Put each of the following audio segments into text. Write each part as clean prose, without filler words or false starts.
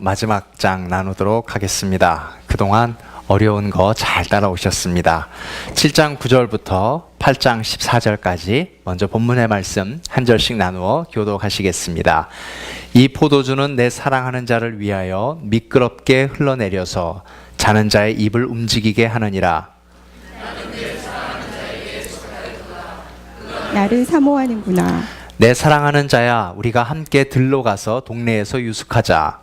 마지막 장 나누도록 하겠습니다. 그동안 어려운 거 잘 따라오셨습니다. 7장 9절부터 8장 14절까지 먼저 본문의 말씀 한 절씩 나누어 교독하시겠습니다. 이 포도주는 내 사랑하는 자를 위하여 미끄럽게 흘러내려서 자는 자의 입을 움직이게 하느니라. 나를 사모하는구나. 내 사랑하는 자야, 우리가 함께 들로 가서 동네에서 유숙하자.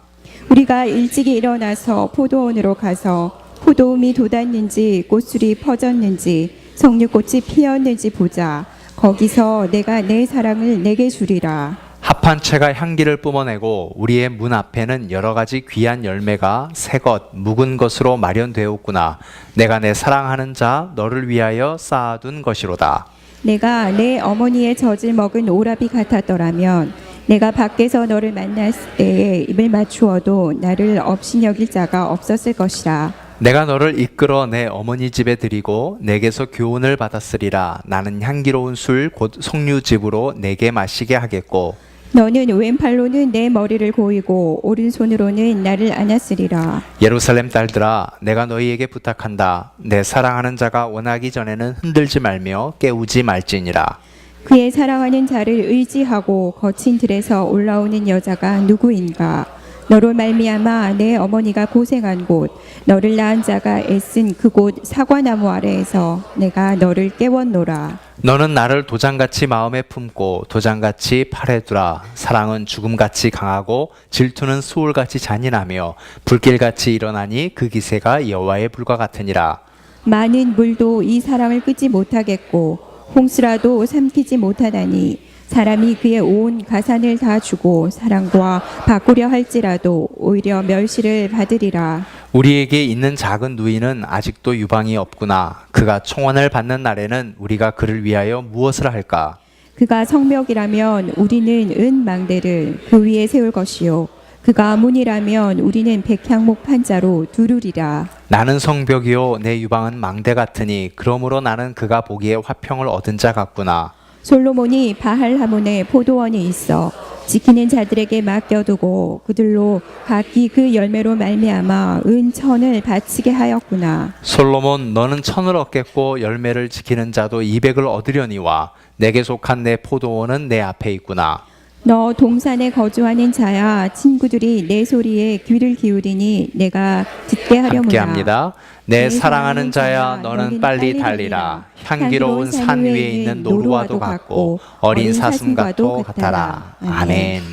우리가 일찍이 일어나서 포도원으로 가서 포도움이 돋았는지 꽃술이 퍼졌는지 석류꽃이 피었는지 보자. 거기서 내가 내 사랑을 내게 주리라. 합한 채가 향기를 뿜어내고 우리의 문 앞에는 여러 가지 귀한 열매가 새것 묵은 것으로 마련되었구나. 내가 내 사랑하는 자 너를 위하여 쌓아둔 것이로다. 내가 내 어머니의 젖을 먹은 오라비 같았더라면 내가 밖에서 너를 만났을 때에 입을 맞추어도 나를 업신여길 자가 없었을 것이라. 내가 너를 이끌어 내 어머니 집에 들이고 내게서 교훈을 받았으리라. 나는 향기로운 술 곧 석류즙으로 내게 마시게 하겠고 너는 왼팔로는 내 머리를 고이고 오른손으로는 나를 안았으리라. 예루살렘 딸들아, 내가 너희에게 부탁한다. 내 사랑하는 자가 원하기 전에는 흔들지 말며 깨우지 말지니라. 그의 사랑하는 자를 의지하고 거친 들에서 올라오는 여자가 누구인가? 너로 말미암아 내 어머니가 고생한 곳, 너를 낳은 자가 애쓴 그곳 사과나무 아래에서 내가 너를 깨웠노라. 너는 나를 도장같이 마음에 품고 도장같이 팔에 두라. 사랑은 죽음같이 강하고 질투는 수월같이 잔인하며 불길같이 일어나니 그 기세가 여호와의 불과 같으니라. 많은 물도 이 사랑을 끄지 못하겠고 홍수라도 삼키지 못하다니 사람이 그의 온 가산을 다 주고 사랑과 바꾸려 할지라도 오히려 멸시를 받으리라. 우리에게 있는 작은 누이는 아직도 유방이 없구나. 그가 총원을 받는 날에는 우리가 그를 위하여 무엇을 할까? 그가 성벽이라면 우리는 은 망대를 그 위에 세울 것이요 그가 문이라면 우리는 백향목 판자로 두르리라. 나는 성벽이요 내 유방은 망대 같으니 그러므로 나는 그가 보기에 화평을 얻은 자 같구나. 솔로몬이 바할하몬에 포도원이 있어 지키는 자들에게 맡겨두고 그들로 각기 그 열매로 말미암아 은천을 바치게 하였구나. 솔로몬, 너는 천을 얻겠고 열매를 지키는 자도 200을 얻으려니와 내게 속한 내 포도원은 내 앞에 있구나. 너 동산에 거주하는 자야, 친구들이 내 소리에 귀를 기울이니 내가 듣게 하려무나. 함께합니다. 내 사랑하는 자야, 너는 빨리 달리라. 향기로운 산 위에 있는 노루와도 같고 어린 사슴과도 같아라. 아멘.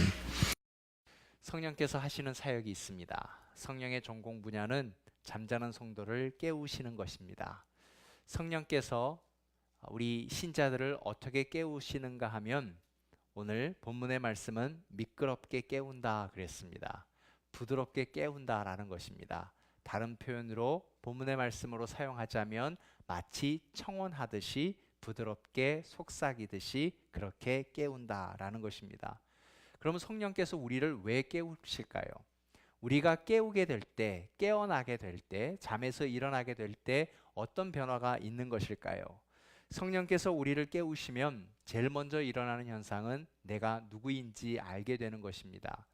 성령께서 하시는 사역이 있습니다. 성령의 전공 분야는 잠자는 성도를 깨우시는 것입니다. 성령께서 우리 신자들을 어떻게 깨우시는가 하면 오늘 본문의 말씀은 미끄럽게 깨운다 그랬습니다. 부드럽게 깨운다라는 것입니다. 다른 표현으로 본문의 말씀으로 사용하자면 마치 청혼하듯이 부드럽게 속삭이듯이 그렇게 깨운다라는 것입니다. 그럼 성령께서 우리를 왜 깨우실까요? 우리가 깨우게 될 때, 깨어나게 될 때, 잠에서 일어나게 될 때 어떤 변화가 있는 것일까요? 성령께서 우리를 깨우시면 제일 먼저 일어나는 현상은 내가 누구인지 알게 되는 것입니다.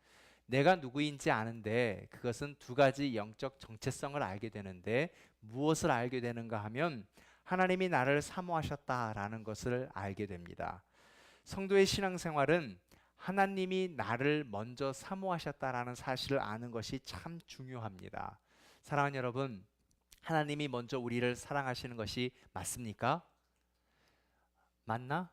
내가 누구인지 아는데 그것은 두 가지 영적 정체성을 알게 되는데 무엇을 알게 되는가 하면 하나님이 나를 사모하셨다라는 것을 알게 됩니다. 성도의 신앙생활은 하나님이 나를 먼저 사모하셨다라는 사실을 아는 것이 참 중요합니다. 사랑하는 여러분, 하나님이 먼저 우리를 사랑하시는 것이 맞습니까? 맞나?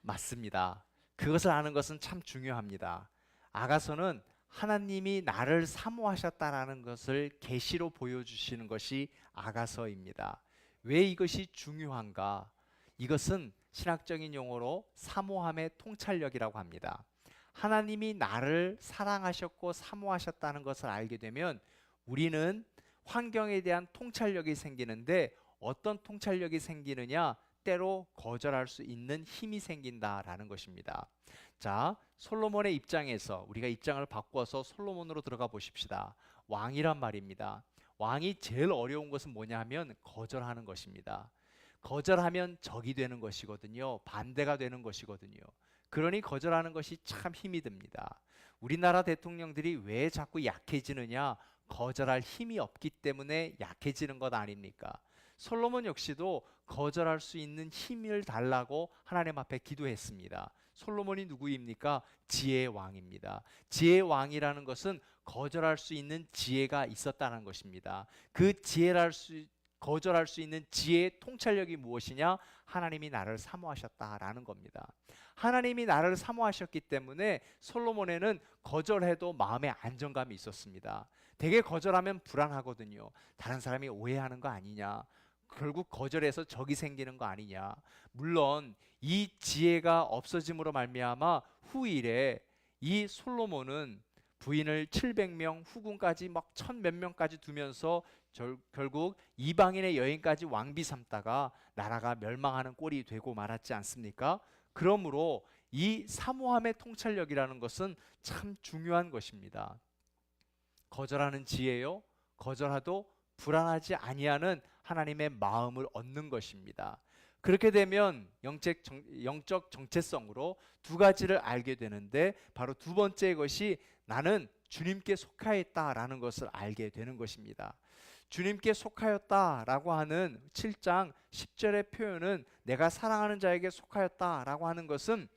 맞습니다. 그것을 아는 것은 참 중요합니다. 아가서는 하나님이 나를 사모하셨다라는 것을 계시로 보여주시는 것이 아가서입니다. 왜 이것이 중요한가? 이것은 신학적인 용어로 사모함의 통찰력이라고 합니다. 하나님이 나를 사랑하셨고 사모하셨다는 것을 알게 되면 우리는 환경에 대한 통찰력이 생기는데 어떤 통찰력이 생기느냐? 때로 거절할 수 있는 힘이 생긴다라는 것입니다. 자, 솔로몬의 입장에서 우리가 입장을 바꿔서 솔로몬으로 들어가 보십시다. 왕이란 말입니다. 왕이 제일 어려운 것은 뭐냐 하면 거절하는 것입니다. 거절하면 적이 되는 것이거든요. 반대가 되는 것이거든요. 그러니 거절하는 것이 참 힘이 듭니다. 우리나라 대통령들이 왜 자꾸 약해지느냐? 거절할 힘이 없기 때문에 약해지는 것 아닙니까? 솔로몬 역시도 거절할 수 있는 힘을 달라고 하나님 앞에 기도했습니다. 솔로몬이 누구입니까? 지혜의 왕입니다. 지혜의 왕이라는 것은 거절할 수 있는 지혜가 있었다는 것입니다. 그 거절할 수 있는 지혜의 통찰력이 무엇이냐? 하나님이 나를 사모하셨다라는 겁니다. 하나님이 나를 사모하셨기 때문에 솔로몬에는 거절해도 마음의 안정감이 있었습니다. 되게 거절하면 불안하거든요. 다른 사람이 오해하는 거 아니냐? 결국 거절해서 적이 생기는 거 아니냐? 물론 이 지혜가 없어짐으로 말미암아 후일에 이 솔로몬은 부인을 700명, 후궁까지 막 1000몇 명까지 두면서 결국 이방인의 여인까지 왕비 삼다가 나라가 멸망하는 꼴이 되고 말았지 않습니까? 그러므로 이 사모함의 통찰력이라는 것은 참 중요한 것입니다. 거절하는 지혜요, 거절하도 불안하지 아니하는 하나님의 마음을 얻는 것입니다. 그렇게 되면 영적 정체성으로 두 가지를 알게 되는데, 바로 두 번째 것이 나는 주님께 속하였다라는 것을 알게 되는 것입니다. 주님께 속하였다라고 하는 7장 10절의 표현은 내가 사랑하는 자에게 속하였다라고 하는 것은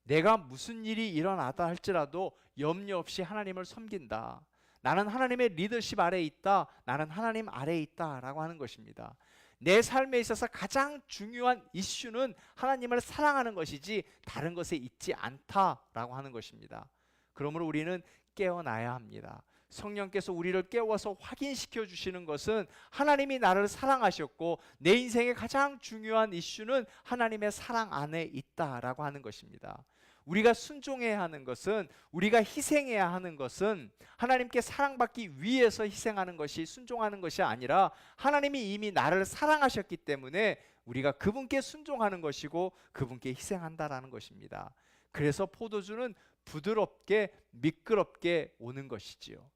내가 무슨 일이 일어나다 할지라도 염려 없이 하나님을 섬긴다. 나는 하나님의 리더십 아래에 있다. 나는 하나님 아래에 있다라고 하는 것입니다. 내 삶에 있어서 가장 중요한 이슈는 하나님을 사랑하는 것이지 다른 것에 있지 않다라고 하는 것입니다. 그러므로 우리는 깨어나야 합니다. 성령께서 우리를 깨워서 확인시켜 주시는 것은 하나님이 나를 사랑하셨고 내 인생의 가장 중요한 이슈는 하나님의 사랑 안에 있다라고 하는 것입니다. 우리가 순종해야 하는 것은, 우리가 희생해야 하는 것은 하나님께 사랑받기 위해서 희생하는 것이, 순종하는 것이 아니라 하나님이 이미 나를 사랑하셨기 때문에 우리가 그분께 순종하는 것이고 그분께 희생한다라는 것입니다. 그래서 포도주는 부드럽게 미끄럽게 오는 것이지요.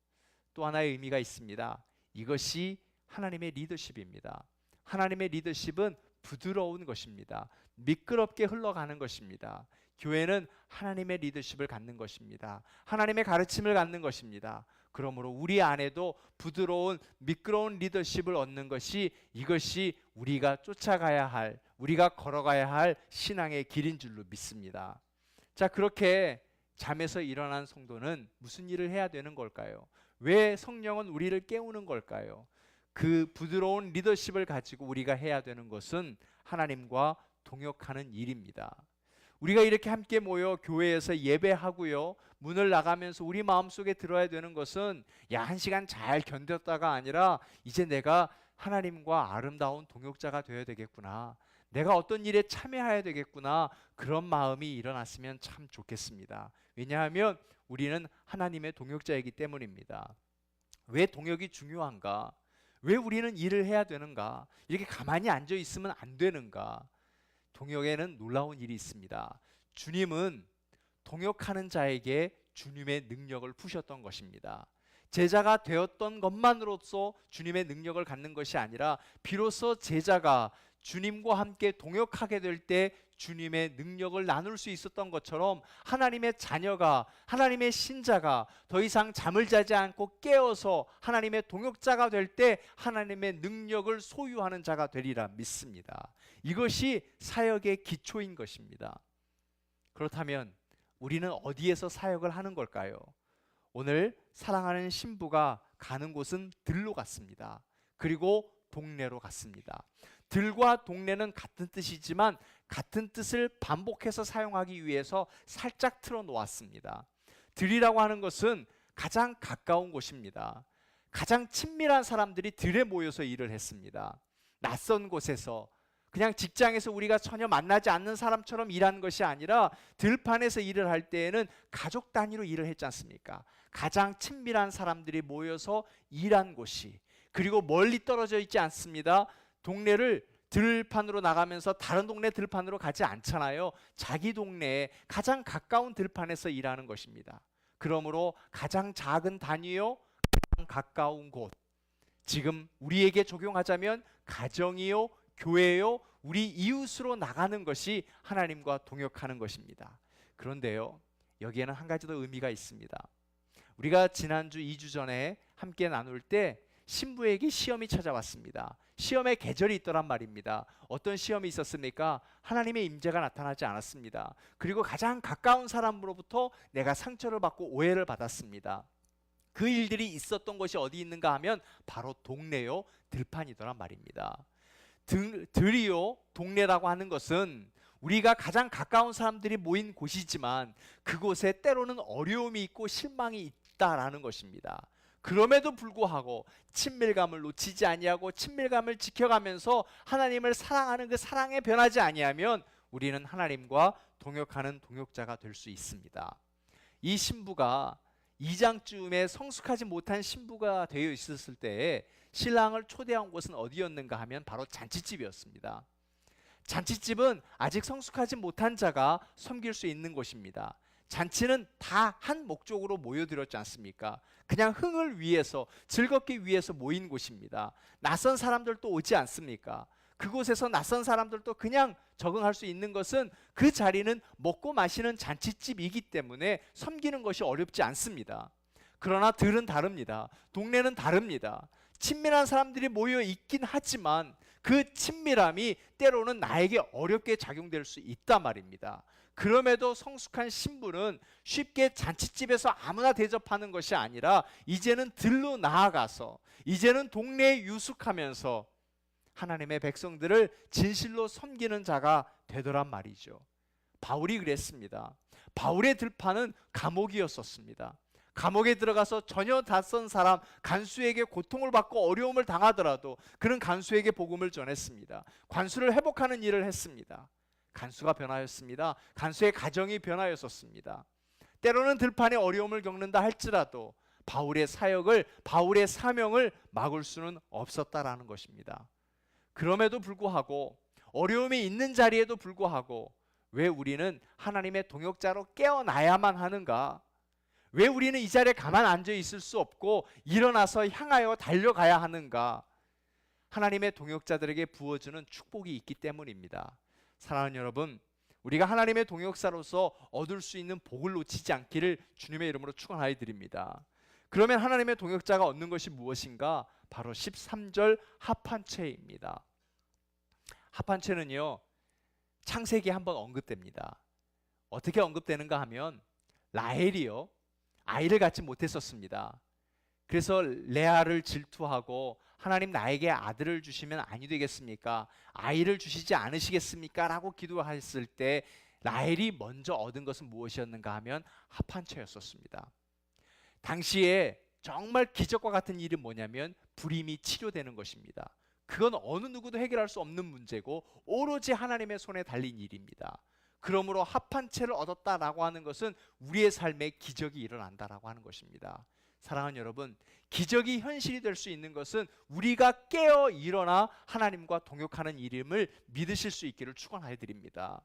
또 하나의 의미가 있습니다. 이것이 하나님의 리더십입니다. 하나님의 리더십은 부드러운 것입니다. 미끄럽게 흘러가는 것입니다. 교회는 하나님의 리더십을 갖는 것입니다. 하나님의 가르침을 갖는 것입니다. 그러므로 우리 안에도 부드러운 미끄러운 리더십을 얻는 것이, 이것이 우리가 쫓아가야 할, 우리가 걸어가야 할 신앙의 길인 줄로 믿습니다. 자, 그렇게 잠에서 일어난 성도는 무슨 일을 해야 되는 걸까요? 왜 성령은 우리를 깨우는 걸까요? 그 부드러운 리더십을 가지고 우리가 해야 되는 것은 하나님과 동역하는 일입니다. 우리가 이렇게 함께 모여 교회에서 예배하고요, 문을 나가면서 우리 마음속에 들어야 되는 것은 야, 1시간 잘 견뎠다가 아니라 이제 내가 하나님과 아름다운 동역자가 되어야 되겠구나, 내가 어떤 일에 참여해야 되겠구나, 그런 마음이 일어났으면 참 좋겠습니다. 왜냐하면 우리는 하나님의 동역자이기 때문입니다. 왜 동역이 중요한가? 왜 우리는 일을 해야 되는가? 이렇게 가만히 앉아 있으면 안 되는가? 동역에는 놀라운 일이 있습니다. 주님은 동역하는 자에게 주님의 능력을 푸셨던 것입니다. 제자가 되었던 것만으로써 주님의 능력을 갖는 것이 아니라 비로소 제자가 주님과 함께 동역하게 될 때 주님의 능력을 나눌 수 있었던 것처럼, 하나님의 자녀가, 하나님의 신자가 더 이상 잠을 자지 않고 깨어서 하나님의 동역자가 될 때 하나님의 능력을 소유하는 자가 되리라 믿습니다. 이것이 사역의 기초인 것입니다. 그렇다면 우리는 어디에서 사역을 하는 걸까요? 오늘 사랑하는 신부가 가는 곳은 들로 갔습니다. 그리고 동네로 갔습니다. 들과 동네는 같은 뜻이지만 같은 뜻을 반복해서 사용하기 위해서 살짝 틀어 놓았습니다. 들이라고 하는 것은 가장 가까운 곳입니다. 가장 친밀한 사람들이 들에 모여서 일을 했습니다. 낯선 곳에서, 그냥 직장에서 우리가 전혀 만나지 않는 사람처럼 일하는 것이 아니라 들판에서 일을 할 때에는 가족 단위로 일을 했지 않습니까? 가장 친밀한 사람들이 모여서 일한 곳이, 그리고 멀리 떨어져 있지 않습니다. 동네를 들판으로 나가면서 다른 동네 들판으로 가지 않잖아요. 자기 동네에 가장 가까운 들판에서 일하는 것입니다. 그러므로 가장 작은 단위요, 가장 가까운 곳, 지금 우리에게 적용하자면 가정이요, 교회요, 우리 이웃으로 나가는 것이 하나님과 동역하는 것입니다. 그런데요, 여기에는 한 가지 더 의미가 있습니다. 우리가 지난주 2주 전에 함께 나눌 때 신부에게 시험이 찾아왔습니다. 시험의 계절이 있더란 말입니다. 어떤 시험이 있었습니까? 하나님의 임재가 나타나지 않았습니다. 그리고 가장 가까운 사람으로부터 내가 상처를 받고 오해를 받았습니다. 그 일들이 있었던 것이 어디 있는가 하면 바로 동네요, 들판이더란 말입니다. 들이요, 동네라고 하는 것은 우리가 가장 가까운 사람들이 모인 곳이지만 그곳에 때로는 어려움이 있고 실망이 있다라는 것입니다. 그럼에도 불구하고 친밀감을 놓치지 아니하고 친밀감을 지켜가면서 하나님을 사랑하는 그 사랑에 변하지 아니하면 우리는 하나님과 동역하는 동역자가 될 수 있습니다. 이 신부가 2장쯤에 성숙하지 못한 신부가 되어 있었을 때에 신랑을 초대한 곳은 어디였는가 하면 바로 잔치집이었습니다. 잔치집은 아직 성숙하지 못한 자가 섬길 수 있는 곳입니다. 잔치는 다 한 목적으로 모여들었지 않습니까? 그냥 흥을 위해서, 즐겁기 위해서 모인 곳입니다. 낯선 사람들도 오지 않습니까? 그곳에서 낯선 사람들도 그냥 적응할 수 있는 것은 그 자리는 먹고 마시는 잔치집이기 때문에 섬기는 것이 어렵지 않습니다. 그러나 들은 다릅니다. 동네는 다릅니다. 친밀한 사람들이 모여 있긴 하지만 그 친밀함이 때로는 나에게 어렵게 작용될 수 있단 말입니다. 그럼에도 성숙한 신부는 쉽게 잔치집에서 아무나 대접하는 것이 아니라 이제는 들로 나아가서, 이제는 동네에 유숙하면서 하나님의 백성들을 진실로 섬기는 자가 되더란 말이죠. 바울이 그랬습니다. 바울의 들판은 감옥이었었습니다. 감옥에 들어가서 전혀 낯선 사람, 간수에게 고통을 받고 어려움을 당하더라도 그는 간수에게 복음을 전했습니다. 관수를 회복하는 일을 했습니다. 간수가 변하였습니다. 간수의 가정이 변하였었습니다. 때로는 들판에 어려움을 겪는다 할지라도 바울의 사역을, 바울의 사명을 막을 수는 없었다라는 것입니다. 그럼에도 불구하고, 어려움이 있는 자리에도 불구하고 왜 우리는 하나님의 동역자로 깨어나야만 하는가? 왜 우리는 이 자리에 가만 앉아 있을 수 없고 일어나서 향하여 달려가야 하는가? 하나님의 동역자들에게 부어주는 축복이 있기 때문입니다. 사랑하는 여러분, 우리가 하나님의 동역사로서 얻을 수 있는 복을 놓치지 않기를 주님의 이름으로 축원하여 드립니다. 그러면 하나님의 동역자가 얻는 것이 무엇인가? 바로 13절 합한채입니다. 합한채는요, 창세기에 한번 언급됩니다. 어떻게 언급되는가 하면 라헬이요, 아이를 갖지 못했었습니다. 그래서 레아를 질투하고 하나님 나에게 아들을 주시면 아니 되겠습니까? 아이를 주시지 않으시겠습니까? 라고 기도했을 때 라헬이 먼저 얻은 것은 무엇이었는가 하면 합한채였었습니다. 당시에 정말 기적과 같은 일은 뭐냐면 불임이 치료되는 것입니다. 그건 어느 누구도 해결할 수 없는 문제고 오로지 하나님의 손에 달린 일입니다. 그러므로 합한채를 얻었다라고 하는 것은 우리의 삶에 기적이 일어난다라고 하는 것입니다. 사랑하는 여러분, 기적이 현실이 될 수 있는 것은 우리가 깨어 일어나 하나님과 동역하는 일임을 믿으실 수 있기를 축원하여 드립니다.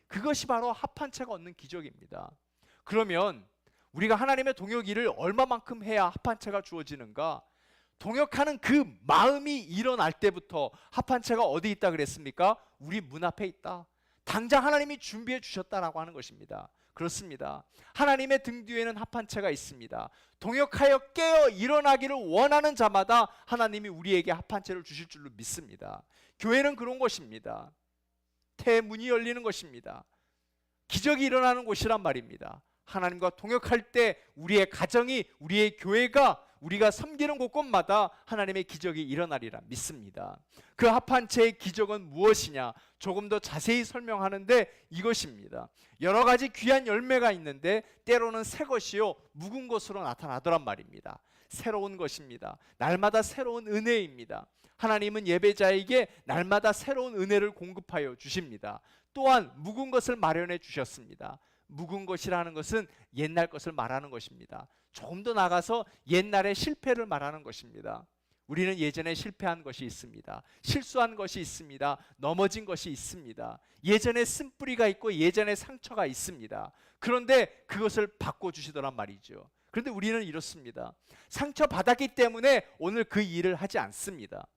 그것이 바로 합한채가 얻는 기적입니다. 그러면 우리가 하나님의 동역 일을 얼마만큼 해야 합한채가 주어지는가? 동역하는 그 마음이 일어날 때부터 합한채가 어디 있다 그랬습니까? 우리 문 앞에 있다. 당장 하나님이 준비해 주셨다라고 하는 것입니다. 그렇습니다. 하나님의 등 뒤에는 합한채가 있습니다. 동역하여 깨어 일어나기를 원하는 자마다 하나님이 우리에게 합한채를 주실 줄로 믿습니다. 교회는 그런 것입니다. 태문이 열리는 것입니다. 기적이 일어나는 곳이란 말입니다. 하나님과 동역할 때 우리의 가정이, 우리의 교회가, 우리가 섬기는 곳곳마다 하나님의 기적이 일어나리라 믿습니다. 그 합한채의 기적은 무엇이냐? 조금 더 자세히 설명하는데 이것입니다. 여러 가지 귀한 열매가 있는데 때로는 새 것이요 묵은 것으로 나타나더란 말입니다. 새로운 것입니다. 날마다 새로운 은혜입니다. 하나님은 예배자에게 날마다 새로운 은혜를 공급하여 주십니다. 또한 묵은 것을 마련해 주셨습니다. 묵은 것이라는 것은 옛날 것을 말하는 것입니다. 조금 더 나가서 옛날의 실패를 말하는 것입니다. 우리는 예전에 실패한 것이 있습니다. 실수한 것이 있습니다. 넘어진 것이 있습니다. 예전에 쓴뿌리가 있고 예전에 상처가 있습니다. 그런데 그것을 바꿔주시더란 말이죠. 그런데 우리는 이렇습니다. 상처받았기 때문에 오늘 그 일을 하지 않습니다.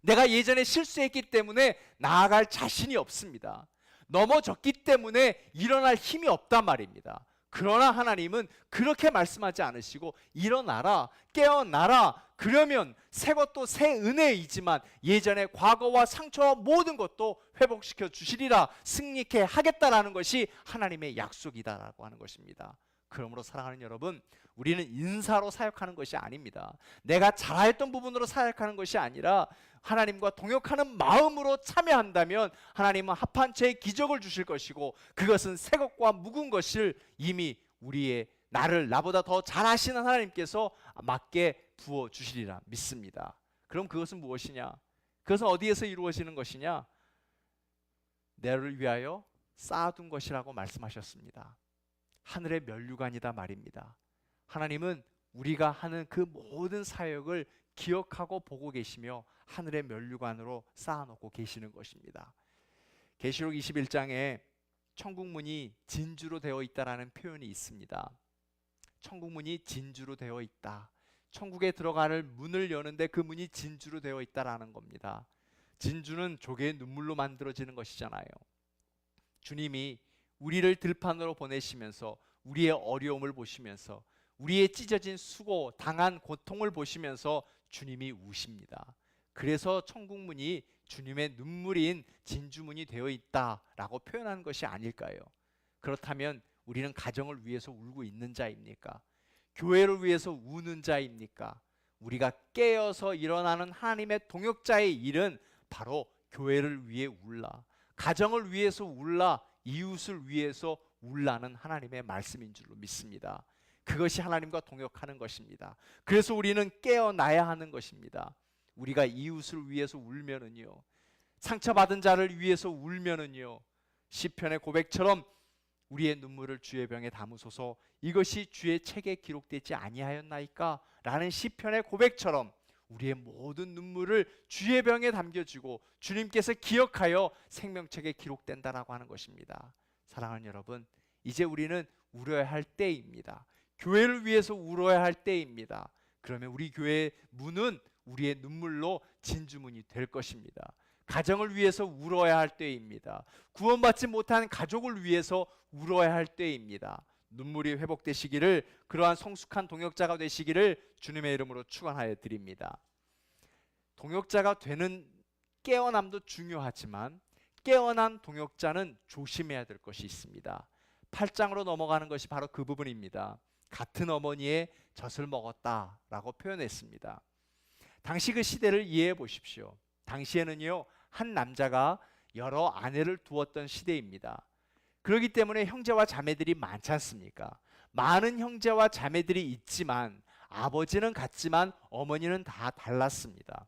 내가 예전에 실수했기 때문에 나아갈 자신이 없습니다. 넘어졌기 때문에 일어날 힘이 없단 말입니다. 그러나 하나님은 그렇게 말씀하지 않으시고 일어나라, 깨어나라. 그러면 새 것도 새 은혜이지만 예전의 과거와 상처와 모든 것도 회복시켜 주시리라, 승리케 하겠다라는 것이 하나님의 약속이다라고 하는 것입니다. 그러므로 사랑하는 여러분, 우리는 인사로 사역하는 것이 아닙니다. 내가 잘했던 부분으로 사역하는 것이 아니라 하나님과 동역하는 마음으로 참여한다면 하나님은 합한 채의 기적을 주실 것이고, 그것은 새 것과 묵은 것을 이미 우리의 나보다 더 잘하시는 하나님께서 맞게 부어 주시리라 믿습니다. 그럼 그것은 무엇이냐? 그것은 어디에서 이루어지는 것이냐? 너를 위하여 쌓아둔 것이라고 말씀하셨습니다. 하늘의 면류관이다 말입니다. 하나님은 우리가 하는 그 모든 사역을 기억하고 보고 계시며 하늘의 면류관으로 쌓아놓고 계시는 것입니다. 계시록 21장에 천국문이 진주로 되어 있다라는 표현이 있습니다. 천국문이 진주로 되어 있다. 천국에 들어갈 문을 여는데 그 문이 진주로 되어 있다라는 겁니다. 진주는 조개의 눈물로 만들어지는 것이잖아요. 주님이 우리를 들판으로 보내시면서 우리의 어려움을 보시면서 우리의 찢어진 수고, 당한 고통을 보시면서 주님이 우십니다. 그래서 천국문이 주님의 눈물인 진주문이 되어 있다라고 표현한 것이 아닐까요? 그렇다면 우리는 가정을 위해서 울고 있는 자입니까? 교회를 위해서 우는 자입니까? 우리가 깨어서 일어나는 하나님의 동역자의 일은 바로 교회를 위해 울라, 가정을 위해서 울라, 이웃을 위해서 울라는 하나님의 말씀인 줄로 믿습니다. 그것이 하나님과 동역하는 것입니다. 그래서 우리는 깨어나야 하는 것입니다. 우리가 이웃을 위해서 울면은요, 상처받은 자를 위해서 울면은요, 시편의 고백처럼 우리의 눈물을 주의 병에 담으소서, 이것이 주의 책에 기록되지 아니하였나이까? 라는 시편의 고백처럼 우리의 모든 눈물을 주의 병에 담겨지고 주님께서 기억하여 생명책에 기록된다라고 하는 것입니다. 사랑하는 여러분, 이제 우리는 울어야 할 때입니다. 교회를 위해서 울어야 할 때입니다. 그러면 우리 교회의 문은 우리의 눈물로 진주문이 될 것입니다. 가정을 위해서 울어야 할 때입니다. 구원받지 못한 가족을 위해서 울어야 할 때입니다. 눈물이 회복되시기를, 그러한 성숙한 동역자가 되시기를 주님의 이름으로 축원하여 드립니다. 동역자가 되는 깨어남도 중요하지만 깨어난 동역자는 조심해야 될 것이 있습니다. 8장으로 넘어가는 것이 바로 그 부분입니다. 같은 어머니의 젖을 먹었다라고 표현했습니다. 당시 그 시대를 이해해 보십시오. 당시에는요, 한 남자가 여러 아내를 두었던 시대입니다. 그렇기 때문에 형제와 자매들이 많지 않습니까? 많은 형제와 자매들이 있지만 아버지는 같지만 어머니는 다 달랐습니다.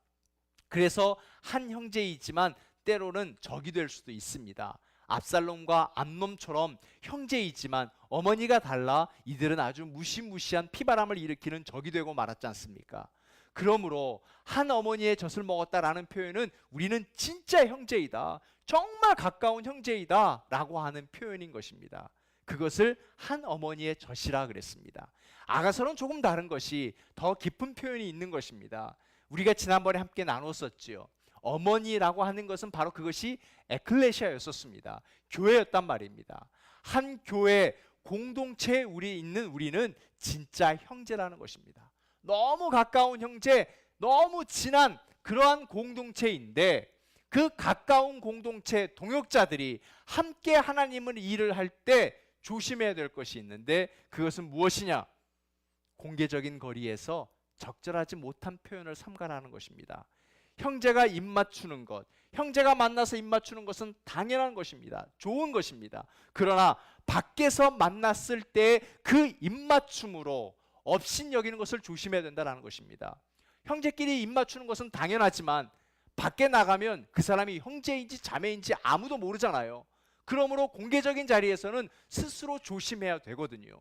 그래서 한 형제이지만 때로는 적이 될 수도 있습니다. 압살롬과 암놈처럼 형제이지만 어머니가 달라 이들은 아주 무시무시한 피바람을 일으키는 적이 되고 말았지 않습니까? 그러므로 한 어머니의 젖을 먹었다라는 표현은 우리는 진짜 형제이다, 정말 가까운 형제이다 라고 하는 표현인 것입니다. 그것을 한 어머니의 젖이라 그랬습니다. 아가서는 조금 다른 것이 더 깊은 표현이 있는 것입니다. 우리가 지난번에 함께 나눴었지요. 어머니라고 하는 것은 바로 그것이 에클레시아였었습니다. 교회였단 말입니다. 한 교회 공동체에 우리는 진짜 형제라는 것입니다. 너무 가까운 형제, 너무 친한 그러한 공동체인데, 그 가까운 공동체 동역자들이 함께 하나님을 일을 할 때 조심해야 될 것이 있는데, 그것은 무엇이냐? 공개적인 거리에서 적절하지 못한 표현을 삼가라는 것입니다. 형제가 입 맞추는 것, 형제가 만나서 입 맞추는 것은 당연한 것입니다. 좋은 것입니다. 그러나 밖에서 만났을 때 그 입 맞춤으로 업신여기는 것을 조심해야 된다는 것입니다. 형제끼리 입 맞추는 것은 당연하지만 밖에 나가면 그 사람이 형제인지 자매인지 아무도 모르잖아요. 그러므로 공개적인 자리에서는 스스로 조심해야 되거든요.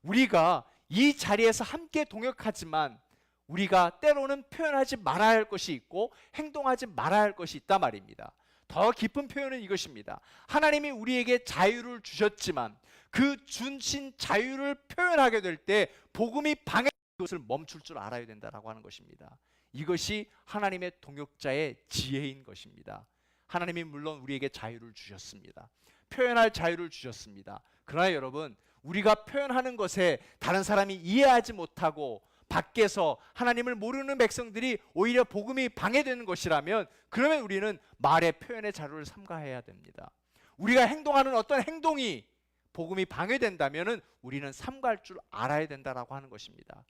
우리가 이 자리에서 함께 동역하지만 우리가 때로는 표현하지 말아야 할 것이 있고 행동하지 말아야 할 것이 있단 말입니다. 더 깊은 표현은 이것입니다. 하나님이 우리에게 자유를 주셨지만 그 주신 자유를 표현하게 될 때 복음이 방해되는 것을 멈출 줄 알아야 된다라고 하는 것입니다. 이것이 하나님의 동역자의 지혜인 것입니다. 하나님이 물론 우리에게 자유를 주셨습니다. 표현할 자유를 주셨습니다. 그러나 여러분, 우리가 표현하는 것에 다른 사람이 이해하지 못하고 밖에서 하나님을 모르는 백성들이 오히려 복음이 방해되는 것이라면, 그러면 우리는 말의 표현의 자료를 삼가해야 됩니다. 우리가 행동하는 어떤 행동이 복음이 방해된다면 우리는 삼가할 줄 알아야 된다라고 하는 것입니다.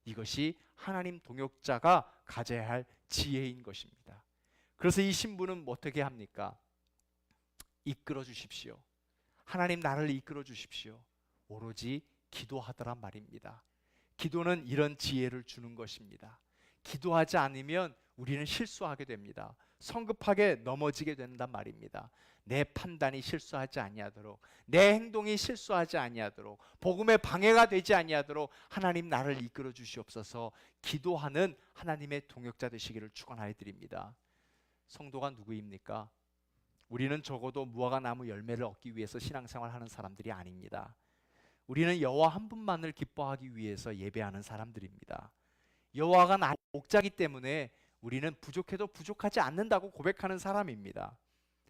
이것이 하나님 동역자가 가져야 할 지혜인 것입니다. 그래서 이 신부는 어떻게 합니까? 이끌어 주십시오. 하나님 나를 이끌어 주십시오. 오로지 기도하더란 말입니다. 기도는 이런 지혜를 주는 것입니다. 기도하지 않으면 우리는 실수하게 됩니다. 성급하게 넘어지게 된단 말입니다. 내 판단이 실수하지 아니하도록, 내 행동이 실수하지 아니하도록, 복음에 방해가 되지 아니하도록 하나님 나를 이끌어 주시옵소서. 기도하는 하나님의 동역자 되시기를 축원하여 드립니다. 성도가 누구입니까? 우리는 적어도 무화과 나무 열매를 얻기 위해서 신앙생활하는 사람들이 아닙니다. 우리는 여호와 한 분만을 기뻐하기 위해서 예배하는 사람들입니다. 여호와가 나의 목자기 때문에 우리는 부족해도 부족하지 않는다고 고백하는 사람입니다.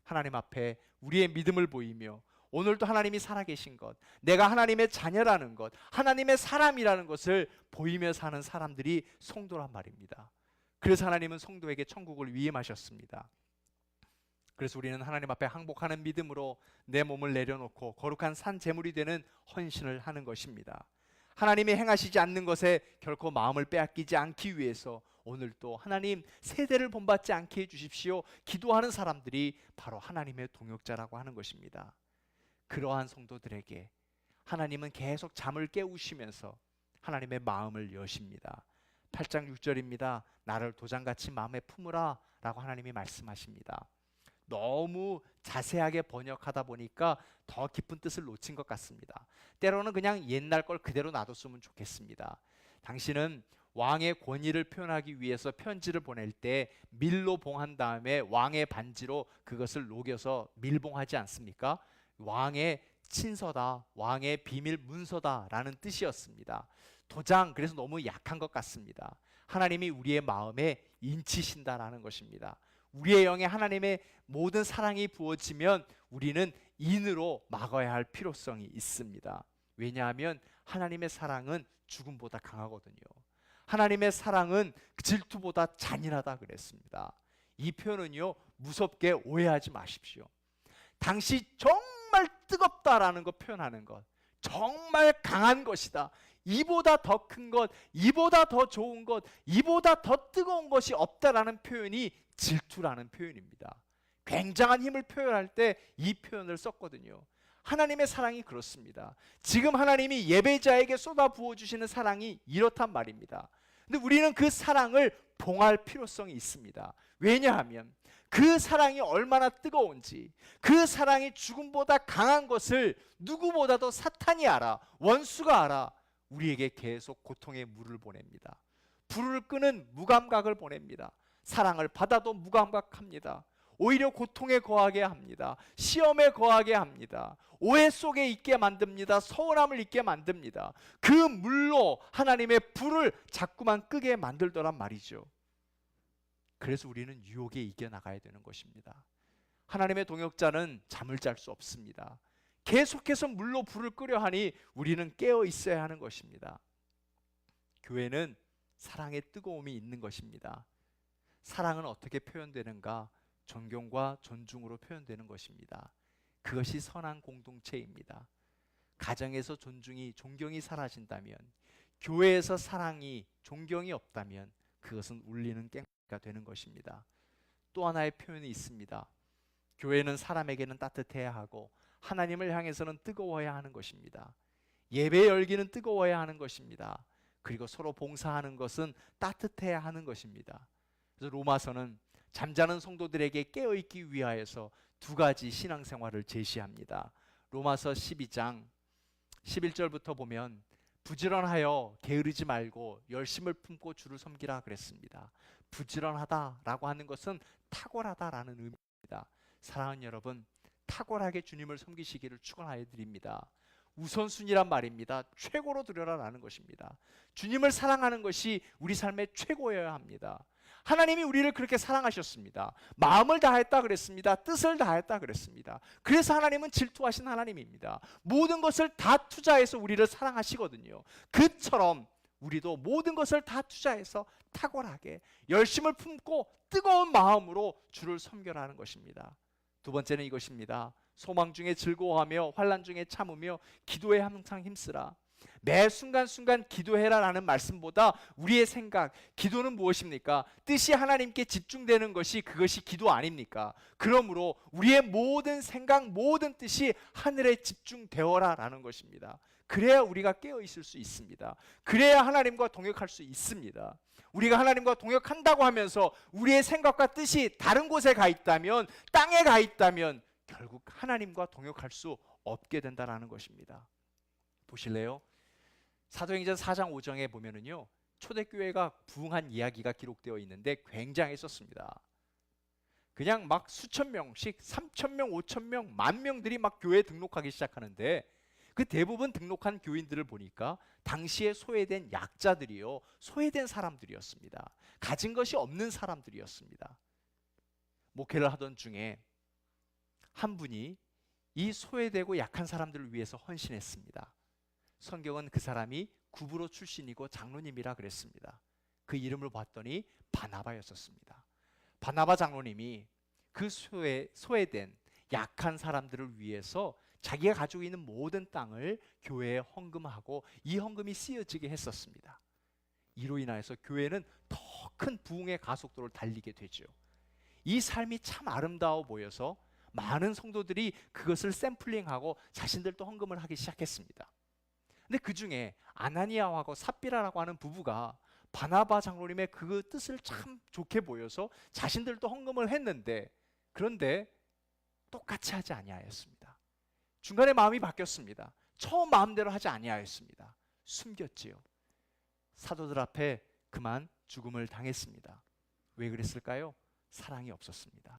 하나님 앞에 우리의 믿음을 보이며 오늘도 하나님이 살아계신 것, 내가 하나님의 자녀라는 것, 하나님의 사람이라는 것을 보이며 사는 사람들이 성도란 말입니다. 그래서 하나님은 성도에게 천국을 위임하셨습니다. 그래서 우리는 하나님 앞에 항복하는 믿음으로 내 몸을 내려놓고 거룩한 산 제물이 되는 헌신을 하는 것입니다. 하나님이 행하시지 않는 것에 결코 마음을 빼앗기지 않기 위해서 오늘도 하나님 세대를 본받지 않게 해주십시오 기도하는 사람들이 바로 하나님의 동역자라고 하는 것입니다. 그러한 성도들에게 하나님은 계속 잠을 깨우시면서 하나님의 마음을 여십니다. 8장 6절입니다. 나를 도장같이 마음에 품으라 라고 하나님이 말씀하십니다. 너무 자세하게 번역하다 보니까 더 깊은 뜻을 놓친 것 같습니다. 때로는 그냥 옛날 걸 그대로 놔뒀으면 좋겠습니다. 당신은 왕의 권위를 표현하기 위해서 편지를 보낼 때 밀로 봉한 다음에 왕의 반지로 그것을 녹여서 밀봉하지 않습니까? 왕의 친서다, 왕의 비밀 문서다라는 뜻이었습니다. 도장, 그래서 너무 약한 것 같습니다. 하나님이 우리의 마음에 인치신다라는 것입니다. 우리의 영에 하나님의 모든 사랑이 부어지면 우리는 인으로 막아야 할 필요성이 있습니다. 왜냐하면 하나님의 사랑은 죽음보다 강하거든요. 하나님의 사랑은 질투보다 잔인하다 그랬습니다. 이 표현은요, 무섭게 오해하지 마십시오. 당시 정말 뜨겁다라는 거 표현하는 것, 정말 강한 것이다, 이보다 더 큰 것, 이보다 더 좋은 것, 이보다 더 뜨거운 것이 없다라는 표현이 질투라는 표현입니다. 굉장한 힘을 표현할 때 이 표현을 썼거든요. 하나님의 사랑이 그렇습니다. 지금 하나님이 예배자에게 쏟아 부어주시는 사랑이 이렇단 말입니다. 근데 우리는 그 사랑을 봉할 필요성이 있습니다. 왜냐하면 그 사랑이 얼마나 뜨거운지, 그 사랑이 죽음보다 강한 것을 누구보다도 사탄이 알아, 원수가 알아 우리에게 계속 고통의 물을 보냅니다. 불을 끄는 무감각을 보냅니다. 사랑을 받아도 무감각합니다. 오히려 고통에 거하게 합니다. 시험에 거하게 합니다. 오해 속에 있게 만듭니다. 서운함을 있게 만듭니다. 그 물로 하나님의 불을 자꾸만 끄게 만들더란 말이죠. 그래서 우리는 유혹에 이겨나가야 되는 것입니다. 하나님의 동역자는 잠을 잘 수 없습니다. 계속해서 물로 불을 끄려 하니 우리는 깨어 있어야 하는 것입니다. 교회는 사랑의 뜨거움이 있는 것입니다. 사랑은 어떻게 표현되는가? 존경과 존중으로 표현되는 것입니다. 그것이 선한 공동체입니다. 가정에서 존경이 사라진다면, 교회에서 사랑이, 존경이 없다면 그것은 울리는 깽가 되는 것입니다. 또 하나의 표현이 있습니다. 교회는 사람에게는 따뜻해야 하고 하나님을 향해서는 뜨거워야 하는 것입니다. 예배 열기는 뜨거워야 하는 것입니다. 그리고 서로 봉사하는 것은 따뜻해야 하는 것입니다. 그래서 로마서는 잠자는 성도들에게 깨어있기 위하여서 두 가지 신앙생활을 제시합니다. 로마서 12장 11절부터 보면 부지런하여 게으르지 말고 열심을 품고 주를 섬기라 그랬습니다. 부지런하다라고 하는 것은 탁월하다라는 의미입니다. 사랑하는 여러분, 탁월하게 주님을 섬기시기를 축원하여 드립니다. 우선순위란 말입니다. 최고로 드려라라는 것입니다. 주님을 사랑하는 것이 우리 삶의 최고여야 합니다. 하나님이 우리를 그렇게 사랑하셨습니다. 마음을 다했다 그랬습니다. 뜻을 다했다 그랬습니다. 그래서 하나님은 질투하신 하나님입니다. 모든 것을 다 투자해서 우리를 사랑하시거든요. 그처럼 우리도 모든 것을 다 투자해서 탁월하게 열심을 품고 뜨거운 마음으로 주를 섬겨라는 것입니다. 두 번째는 이것입니다. 소망 중에 즐거워하며 환난 중에 참으며 기도에 항상 힘쓰라. 매 순간순간 기도해라라는 말씀보다 우리의 생각, 기도는 무엇입니까? 뜻이 하나님께 집중되는 것이 그것이 기도 아닙니까? 그러므로 우리의 모든 생각, 모든 뜻이 하늘에 집중되어라라는 것입니다. 그래야 우리가 깨어 있을 수 있습니다. 그래야 하나님과 동역할 수 있습니다. 우리가 하나님과 동역한다고 하면서 우리의 생각과 뜻이 다른 곳에 가 있다면, 땅에 가 있다면 결국 하나님과 동역할 수 없게 된다는 것입니다. 보실래요? 사도행전 4장 5장에 보면은요, 초대교회가 부흥한 이야기가 기록되어 있는데 굉장했었습니다. 그냥 막 수천 명씩 3천 명, 5천 명, 만 명들이 막 교회에 등록하기 시작하는데 그 대부분 등록한 교인들을 보니까 당시에 소외된 약자들이요, 소외된 사람들이었습니다. 가진 것이 없는 사람들이었습니다. 목회를 하던 중에 한 분이 이 소외되고 약한 사람들을 위해서 헌신했습니다. 성경은 그 사람이 구브로 출신이고 장로님이라 그랬습니다. 그 이름을 봤더니 바나바였었습니다. 바나바 장로님이 그 소외된 약한 사람들을 위해서 자기가 가지고 있는 모든 땅을 교회에 헌금하고 이 헌금이 쓰여지게 했었습니다. 이로 인하여서 교회는 더 큰 부흥의 가속도를 달리게 되죠. 이 삶이 참 아름다워 보여서 많은 성도들이 그것을 샘플링하고 자신들도 헌금을 하기 시작했습니다. 근데 그 중에 아나니아하고 삽비라라고 하는 부부가 바나바 장로님의 그 뜻을 참 좋게 보여서 자신들도 헌금을 했는데, 그런데 똑같이 하지 아니하였습니다. 중간에 마음이 바뀌었습니다. 처음 마음대로 하지 아니하였습니다. 숨겼지요. 사도들 앞에 그만 죽음을 당했습니다. 왜 그랬을까요? 사랑이 없었습니다.